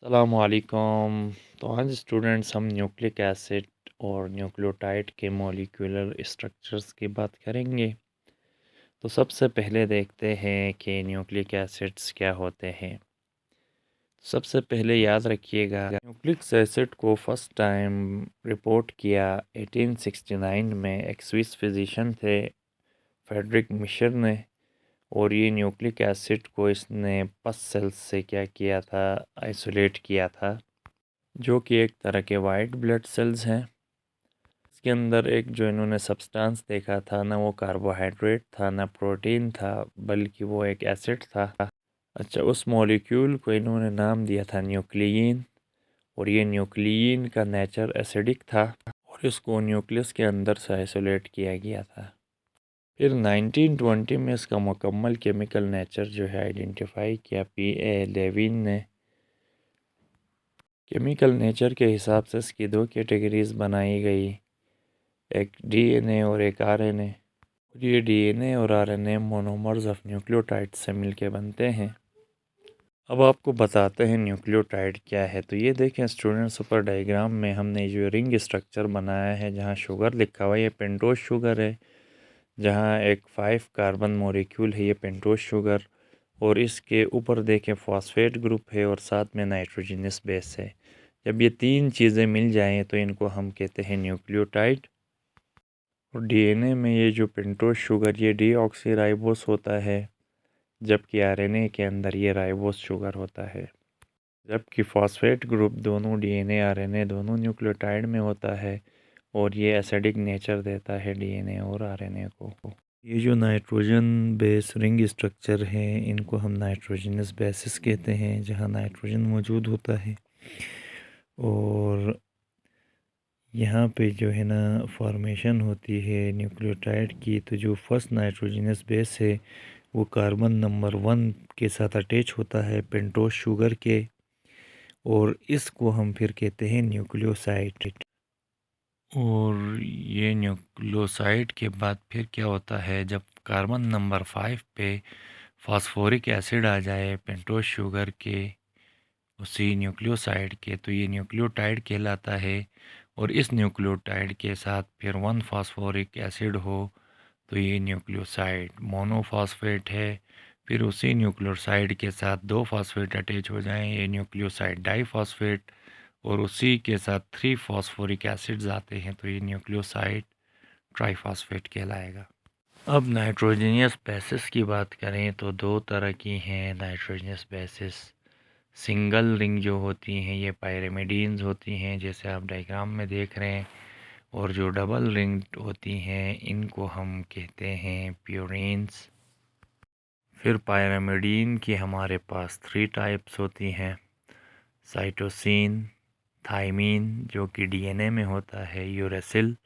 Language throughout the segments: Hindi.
अस्सलामुअलैकुम। तो आज स्टूडेंट्स हम न्यूक्लिक एसिड और न्यूक्लियोटाइड के मॉलिक्यूलर स्ट्रक्चर्स की बात करेंगे। तो सबसे पहले देखते हैं कि न्यूक्लिक एसिड्स क्या होते हैं। सबसे पहले याद रखिएगा, न्यूक्लिक एसिड को फर्स्ट टाइम रिपोर्ट किया 1869 में एक स्विस फिजिशियन थे, फ्रेडरिक मिशर ने। और ये न्यूक्लिक एसिड को इसने पस सेल्स से क्या किया था, आइसोलेट किया था, जो कि एक तरह के वाइट ब्लड सेल्स हैं। इसके अंदर एक जो इन्होंने सब्सटेंस देखा था, ना वो कार्बोहाइड्रेट था ना प्रोटीन था, बल्कि वो एक एसिड था। अच्छा, उस मॉलिक्यूल को इन्होंने नाम दिया था न्यूक्लियन। और ये न्यूक्लियन का नेचर एसिडिक था और इसको न्यूक्लियस के अंदर से आइसोलेट किया गया था। फिर 1920 में इसका मुकम्मल केमिकल नेचर जो है आइडेंटिफाई किया P.A. लेविन ने। केमिकल नेचर के हिसाब से इसकी दो कैटेगरीज बनाई गई, एक डीएनए और एक आरएनए। और ये डीएनए और आरएनए मोनोमर्स ऑफ न्यूक्लियोटाइड से मिलके बनते हैं। अब आपको बताते हैं न्यूक्लियोटाइड क्या है। तो ये देखें स्टूडेंट्स, ऊपर डायग्राम में हमने जो रिंग स्ट्रक्चर बनाया है, जहाँ शुगर लिखा हुआ है, ये पेंटोज शुगर है। जहाँ एक 5 कार्बन मॉलिक्यूल है, ये पेंटोज शुगर। और इसके ऊपर देखें फॉस्फेट ग्रुप है और साथ में नाइट्रोजनस बेस है। जब ये तीन चीज़ें मिल जाएं तो इनको हम कहते हैं न्यूक्लियोटाइड। और डीएनए में ये जो पेंटोज शुगर, ये डीऑक्सीराइबोस होता है, जबकि आरएनए के अंदर ये राइबोस शुगर होता है। जबकि फॉस्फेट ग्रुप दोनों डीएनए आरएनए दोनों न्यूक्लियोटाइड में होता है और ये एसिडिक नेचर देता है डीएनए और आरएनए को। ये जो नाइट्रोजन बेस रिंग स्ट्रक्चर है, इनको हम नाइट्रोजनस बेसिस कहते हैं, जहाँ नाइट्रोजन मौजूद होता है। और यहाँ पे जो है ना फॉर्मेशन होती है न्यूक्लियोटाइड की। तो जो फर्स्ट नाइट्रोजनस बेस है वो कार्बन नंबर 1 के साथ अटैच होता है पेंटोज शुगर के, और इसको हम फिर कहते हैं न्यूक्लियोसाइड। और ये न्यूक्लियोसाइड के बाद फिर क्या होता है, जब कार्बन नंबर 5 पे फास्फोरिक एसिड आ जाए पेंटोज शुगर के उसी न्यूक्लियोसाइड के, तो ये न्यूक्लियोटाइड कहलाता है। और इस न्यूक्लियोटाइड के साथ फिर 1 फास्फोरिक एसिड हो तो ये न्यूक्लियोसाइड मोनोफॉस्फेट है। फिर उसी न्यूक्लियोसाइड के साथ 2 फास्फेट अटैच हो जाएं, ये न्यूक्लियोसाइड डाईफॉस्फेट। और उसी के साथ 3 फास्फोरिक एसिड्स आते हैं तो ये न्यूक्लियोसाइड ट्राईफॉस्फेट कहलाएगा। अब नाइट्रोजनियस बेसिस की बात करें तो दो तरह की हैं नाइट्रोजनियस बेसिस। सिंगल रिंग जो होती हैं ये पायरिमिडीन्स होती हैं, जैसे आप डायग्राम में देख रहे हैं। और जो डबल रिंग होती हैं इनको हम कहते हैं प्यूरिन्स। फिर पायरिमिडीन की हमारे पास 3 टाइप्स होती हैं, साइटोसिन, थाइमीन जो कि डीएनए में होता है, यूरेसिल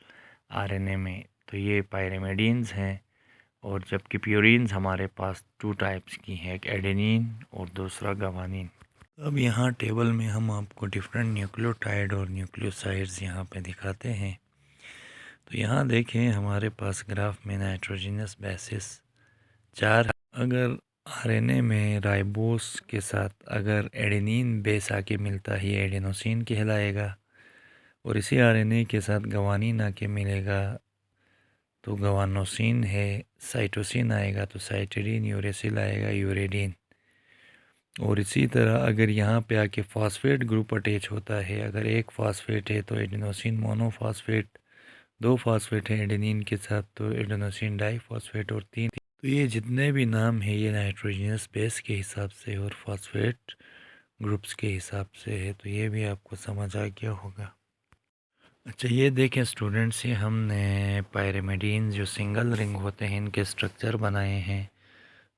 आरएनए में। तो ये पायरिमिडीन्स हैं। और जबकि प्यूरिन्स हमारे पास 2 टाइप्स की हैं, एक एडेनिन और दूसरा गवानीन। अब यहाँ टेबल में हम आपको डिफरेंट न्यूक्लियोटाइड और न्यूक्लियोसाइड्स यहाँ पे दिखाते हैं। तो यहाँ देखें हमारे पास ग्राफ में नाइट्रोजनस बेसिस 4। अगर आरएनए में राइबोस के साथ अगर एडेनिन बेस आके मिलता है, ये एडेनोसिन कहलाएगा। और इसी आरएनए के साथ गवानीन आके मिलेगा तो गवानोसिन है। साइटोसिन आएगा तो साइटिडीन, यूरेसिल आएगा यूरेडिन। और इसी तरह अगर यहाँ पे आके फॉस्फेट ग्रुप अटैच होता है, अगर एक फॉस्फेट है तो एडेनोसिन मोनोफॉस्फेट, 2 फॉस्फेट है एडेनिन के साथ तो एडेनोसिन डाईफॉस्फेट, और 3। तो ये जितने भी नाम है ये नाइट्रोजनस बेस के हिसाब से और फॉस्फेट ग्रुप्स के हिसाब से है। तो ये भी आपको समझ आ गया होगा। अच्छा, ये देखें स्टूडेंट्स, ये हमने पायरिमिडीन जो सिंगल रिंग होते हैं इनके स्ट्रक्चर बनाए हैं।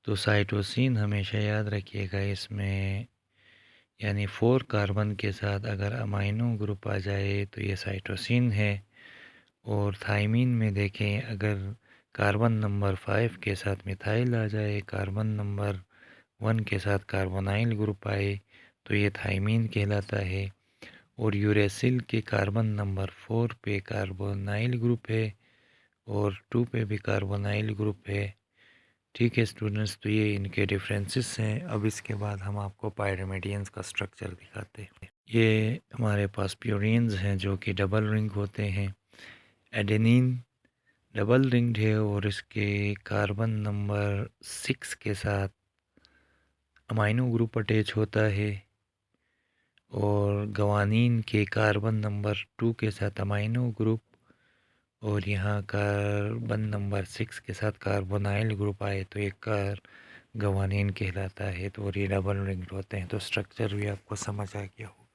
तो साइटोसिन हमेशा याद रखिएगा, इसमें यानी 4 कार्बन के साथ अगर अमाइनो ग्रुप आ जाए तो ये साइटोसिन है। और थाइमीन में देखें अगर कार्बन नंबर 5 के साथ मिथाइल आ जाए, कार्बन नंबर 1 के साथ कार्बोनाइल ग्रुप आए तो ये थाइमीन कहलाता है। और यूरेसिल के कार्बन नंबर 4 पे कार्बोनाइल ग्रुप है और 2 पे भी कार्बोनाइल ग्रुप है। ठीक है स्टूडेंट्स, तो ये इनके डिफरेंसेस हैं। अब इसके बाद हम आपको पायरिमिडियंस का स्ट्रक्चर दिखाते हैं। ये हमारे पास प्यूरिन्स हैं जो कि डबल रिंग होते हैं। एडेनिन डबल रिंग्ड है और इसके कार्बन नंबर 6 के साथ अमाइनो ग्रुप अटैच होता है, और गवानीन के कार्बन नंबर 2 के साथ अमाइनो ग्रुप, और यहाँ कार्बन नंबर 6 के साथ कार्बोनाइल ग्रुप आए तो एक गवानीन कहलाता है। तो और ये डबल रिंग्ड होते हैं। तो स्ट्रक्चर भी आपको समझ आ गया होगा।